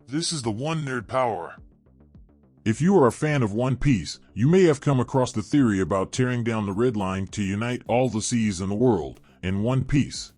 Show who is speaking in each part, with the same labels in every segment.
Speaker 1: This is the One Nerd Power.
Speaker 2: If you are a fan of One Piece, you may have come across the theory about tearing down the Red Line to unite all the seas in the world in one piece.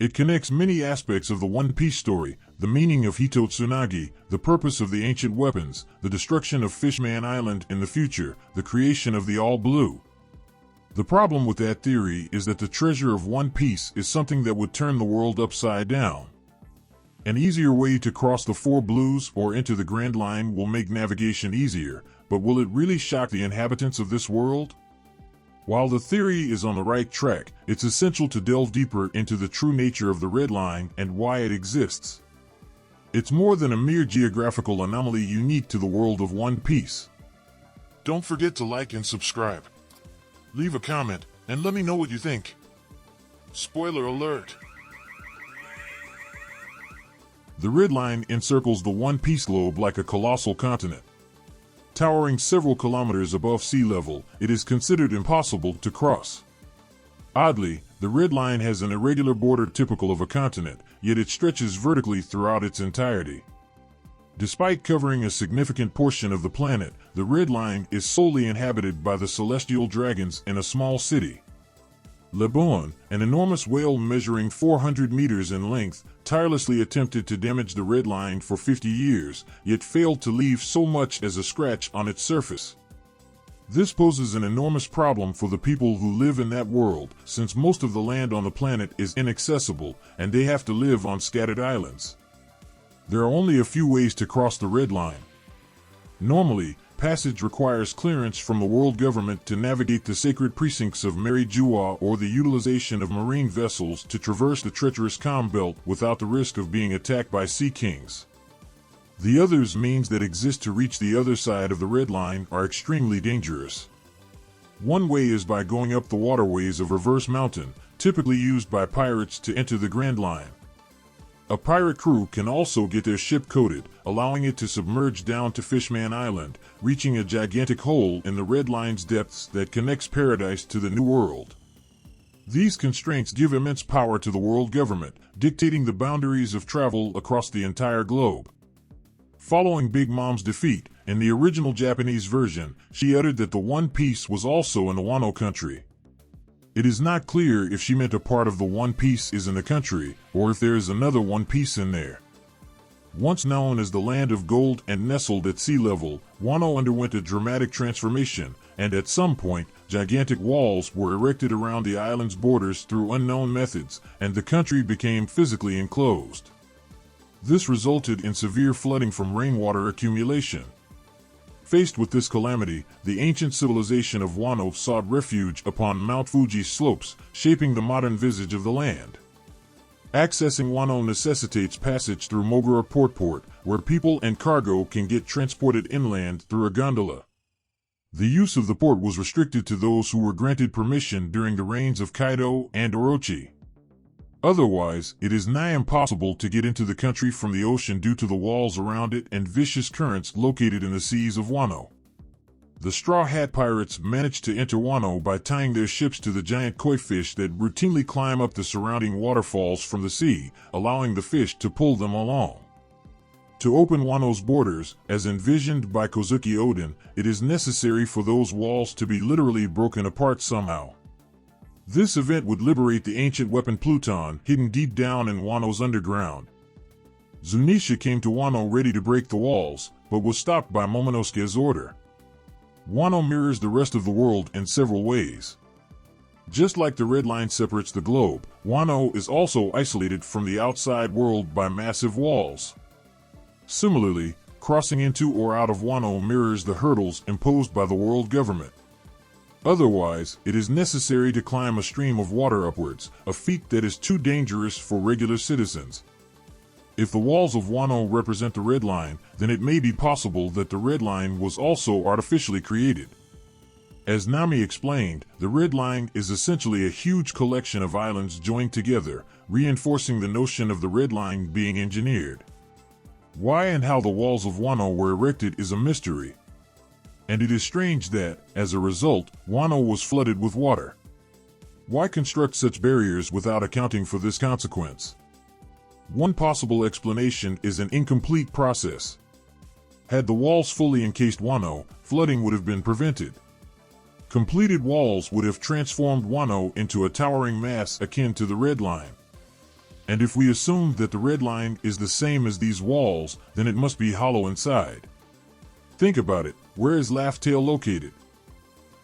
Speaker 2: It connects many aspects of the One Piece story: the meaning of Hito Tsunagi, the purpose of the ancient weapons, the destruction of Fishman Island in the future, the creation of the All Blue. The problem with that theory is that the treasure of One Piece is something that would turn the world upside down. An easier way to cross the Four Blues or into the Grand Line will make navigation easier, but will it really shock the inhabitants of this world? While the theory is on the right track, it's essential to delve deeper into the true nature of the Red Line and why it exists. It's more than a mere geographical anomaly unique to the world of One Piece.
Speaker 1: Don't forget to like and subscribe. Leave a comment and let me know what you think. Spoiler alert.
Speaker 2: The Red Line encircles the One Piece globe like a colossal continent. Towering several kilometers above sea level, it is considered impossible to cross. Oddly, the Red Line has an irregular border typical of a continent, yet it stretches vertically throughout its entirety. Despite covering a significant portion of the planet, the Red Line is solely inhabited by the celestial dragons in a small city. Lebon, an enormous whale measuring 400 meters in length, tirelessly attempted to damage the Red Line for 50 years, yet failed to leave so much as a scratch on its surface. This poses an enormous problem for the people who live in that world, since most of the land on the planet is inaccessible, and they have to live on scattered islands. There are only a few ways to cross the Red Line. Normally, passage requires clearance from the world government to navigate the sacred precincts of Mary Jua or the utilization of marine vessels to traverse the treacherous calm belt without the risk of being attacked by sea kings. The others means that exist to reach the other side of the Red Line are extremely dangerous. One way is by going up the waterways of Reverse Mountain, typically used by pirates to enter the Grand Line. A pirate crew can also get their ship coated, allowing it to submerge down to Fishman Island, reaching a gigantic hole in the Red Line's depths that connects Paradise to the New World. These constraints give immense power to the world government, dictating the boundaries of travel across the entire globe. Following Big Mom's defeat, in the original Japanese version, she uttered that the One Piece was also in the Wano country. It is not clear if she meant a part of the One Piece is in the country, or if there is another One Piece in there. Once known as the Land of Gold and nestled at sea level, Wano underwent a dramatic transformation, and at some point, gigantic walls were erected around the island's borders through unknown methods, and the country became physically enclosed. This resulted in severe flooding from rainwater accumulation. Faced with this calamity, the ancient civilization of Wano sought refuge upon Mount Fuji's slopes, shaping the modern visage of the land. Accessing Wano necessitates passage through Mogura Port, where people and cargo can get transported inland through a gondola. The use of the port was restricted to those who were granted permission during the reigns of Kaido and Orochi. Otherwise, it is nigh impossible to get into the country from the ocean due to the walls around it and vicious currents located in the seas of Wano. The Straw Hat Pirates managed to enter Wano by tying their ships to the giant koi fish that routinely climb up the surrounding waterfalls from the sea, allowing the fish to pull them along. To open Wano's borders, as envisioned by Kozuki Oden, it is necessary for those walls to be literally broken apart somehow. This event would liberate the ancient weapon Pluton hidden deep down in Wano's underground. Zunisha came to Wano ready to break the walls, but was stopped by Momonosuke's order. Wano mirrors the rest of the world in several ways. Just like the Red Line separates the globe, Wano is also isolated from the outside world by massive walls. Similarly, crossing into or out of Wano mirrors the hurdles imposed by the world government. Otherwise, it is necessary to climb a stream of water upwards, a feat that is too dangerous for regular citizens. If the walls of Wano represent the Red Line, then it may be possible that the Red Line was also artificially created. As Nami explained, the Red Line is essentially a huge collection of islands joined together, reinforcing the notion of the Red Line being engineered. Why and how the walls of Wano were erected is a mystery. And it is strange that, as a result, Wano was flooded with water. Why construct such barriers without accounting for this consequence? One possible explanation is an incomplete process. Had the walls fully encased Wano, flooding would have been prevented. Completed walls would have transformed Wano into a towering mass akin to the Red Line. And if we assume that the Red Line is the same as these walls, then it must be hollow inside. Think about it, where is Laugh Tale located?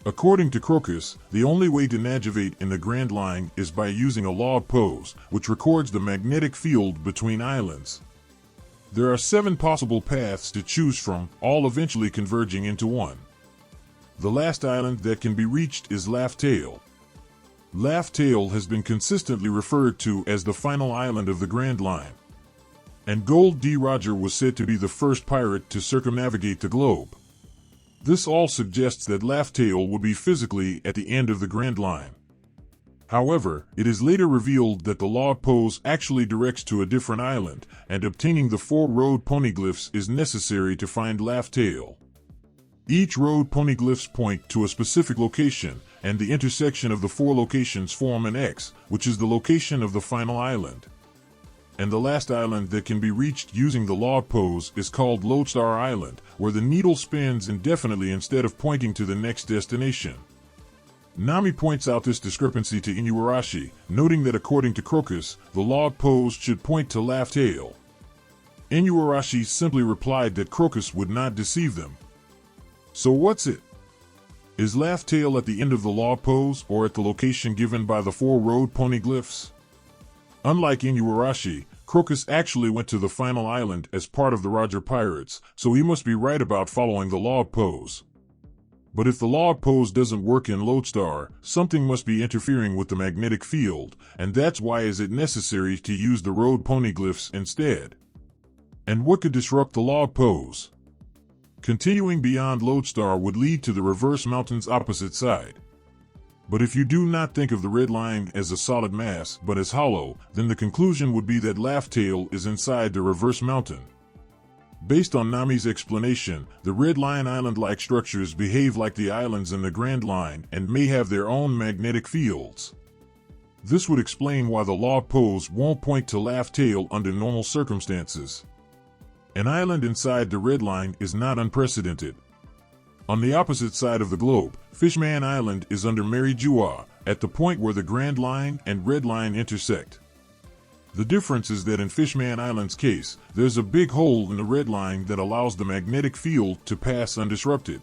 Speaker 2: According to Crocus, the only way to navigate in the Grand Line is by using a log pose, which records the magnetic field between islands. There are 7 possible paths to choose from, all eventually converging into one. The last island that can be reached is Laugh Tale. Laugh Tale has been consistently referred to as the final island of the Grand Line. And Gold D. Roger was said to be the first pirate to circumnavigate the globe. This all suggests that Laugh Tale would be physically at the end of the Grand Line. However, it is later revealed that the log pose actually directs to a different island, and obtaining the 4 road poneglyphs is necessary to find Laugh Tale. Each road poneglyphs point to a specific location, and the intersection of the 4 locations form an X, which is the location of the final island. And the last island that can be reached using the log pose is called Lodestar Island, where the needle spins indefinitely instead of pointing to the next destination. Nami points out this discrepancy to Inuarashi, noting that according to Crocus, the log pose should point to Laugh Tale. Inuarashi simply replied that Crocus would not deceive them. So what's it? Is Laugh Tale at the end of the log pose or at the location given by the 4 road poneglyphs? Unlike Inuarashi, Crocus actually went to the final island as part of the Roger Pirates, so he must be right about following the log pose. But if the log pose doesn't work in Lodestar, something must be interfering with the magnetic field, and that's why is it necessary to use the road poneglyphs instead. And what could disrupt the log pose? Continuing beyond Lodestar would lead to the reverse mountain's opposite side. But if you do not think of the Red Line as a solid mass but as hollow, then the conclusion would be that Laugh Tale is inside the reverse mountain. Based on Nami's explanation, the Red Line island-like structures behave like the islands in the Grand Line and may have their own magnetic fields. This would explain why the log pose won't point to Laugh Tale under normal circumstances. An island inside the Red Line is not unprecedented. On the opposite side of the globe, Fishman Island is under Mary Jua, at the point where the Grand Line and Red Line intersect. The difference is that in Fishman Island's case, there's a big hole in the Red Line that allows the magnetic field to pass undisrupted.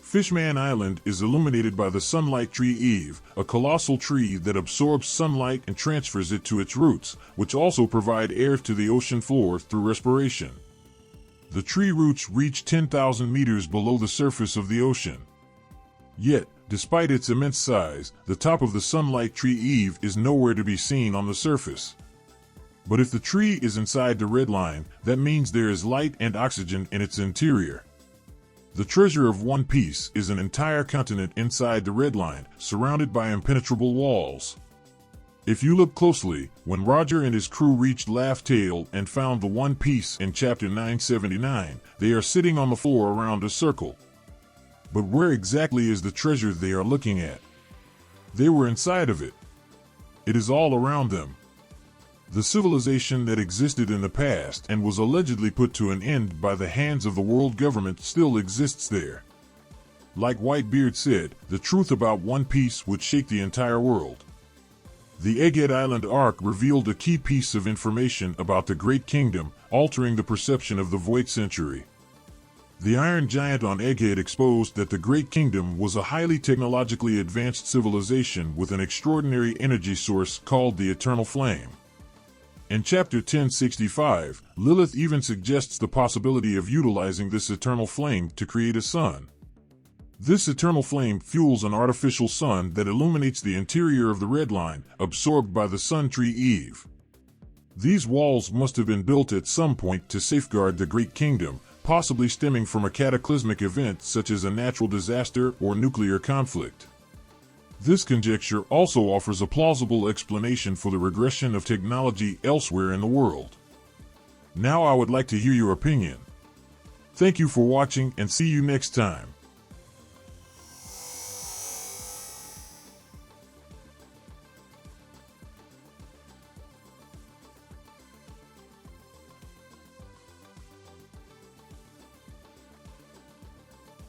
Speaker 2: Fishman Island is illuminated by the sunlight tree Eve, a colossal tree that absorbs sunlight and transfers it to its roots, which also provide air to the ocean floor through respiration. The tree roots reach 10,000 meters below the surface of the ocean. Yet, despite its immense size, the top of the sunlight tree Eve is nowhere to be seen on the surface. But if the tree is inside the Red Line, that means there is light and oxygen in its interior. The treasure of One Piece is an entire continent inside the Red Line, surrounded by impenetrable walls. If you look closely, when Roger and his crew reached Laugh Tale and found the One Piece in Chapter 979, they are sitting on the floor around a circle. But where exactly is the treasure they are looking at? They were inside of it. It is all around them. The civilization that existed in the past and was allegedly put to an end by the hands of the world government still exists there. Like Whitebeard said, the truth about One Piece would shake the entire world. The Egghead Island arc revealed a key piece of information about the Great Kingdom, altering the perception of the Void Century. The Iron Giant on Egghead exposed that the Great Kingdom was a highly technologically advanced civilization with an extraordinary energy source called the Eternal Flame. In Chapter 1065, Lilith even suggests the possibility of utilizing this eternal flame to create a sun. This eternal flame fuels an artificial sun that illuminates the interior of the Red Line, absorbed by the Sun Tree Eve. These walls must have been built at some point to safeguard the Great Kingdom, possibly stemming from a cataclysmic event such as a natural disaster or nuclear conflict. This conjecture also offers a plausible explanation for the regression of technology elsewhere in the world. Now I would like to hear your opinion. Thank you for watching and see you next time.